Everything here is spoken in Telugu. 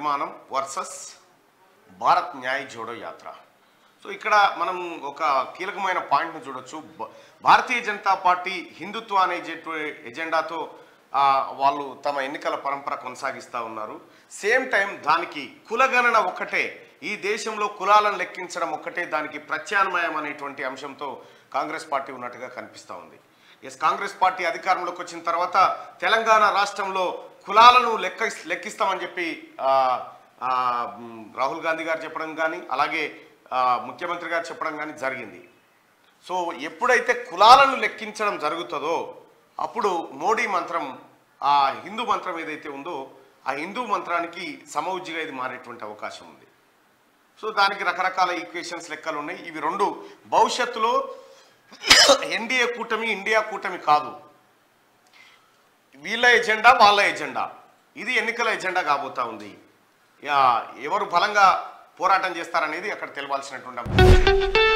నిర్మాణం వర్సెస్ భారత్ న్యాయ్ జోడో యాత్ర. సో ఇక్కడ మనం ఒక కీలకమైన పాయింట్ను చూడొచ్చు. భారతీయ జనతా పార్టీ హిందుత్వ అనే ఎజెండాతో వాళ్ళు తమ ఎన్నికల పరంపర కొనసాగిస్తూ ఉన్నారు. సేమ్ టైం దానికి కులగణన ఒక్కటే, ఈ దేశంలో కులాలను లెక్కించడం ఒక్కటే దానికి ప్రత్యామ్నాయం అనేటువంటి అంశంతో కాంగ్రెస్ పార్టీ ఉన్నట్టుగా కనిపిస్తూ ఉంది. కాంగ్రెస్ పార్టీ అధికారంలోకి వచ్చిన తర్వాత తెలంగాణ రాష్ట్రంలో కులాలను లెక్కిస్తామని చెప్పి రాహుల్ గాంధీ గారు చెప్పడం కానీ అలాగే ముఖ్యమంత్రి గారు చెప్పడం కానీ జరిగింది. సో ఎప్పుడైతే కులాలను లెక్కించడం జరుగుతుందో అప్పుడు మోడీ మంత్రం, ఆ హిందూ మంత్రం ఏదైతే ఉందో ఆ హిందూ మంత్రానికి సమవుజ్జిగా ఇది మారేటువంటి అవకాశం ఉంది. సో దానికి రకరకాల ఈక్వేషన్స్ లెక్కలు ఉన్నాయి. ఇవి రెండు భవిష్యత్తులో ఎన్డీఏ కూటమి ఇండియా కూటమి కాదు, వీళ్ళ ఎజెండా వాళ్ళ ఎజెండా, ఇది ఎన్నికల ఎజెండా కాబోతా ఉంది. ఎవరు బలంగా పోరాటం చేస్తారనేది అక్కడ తెలవాల్సినటువంటి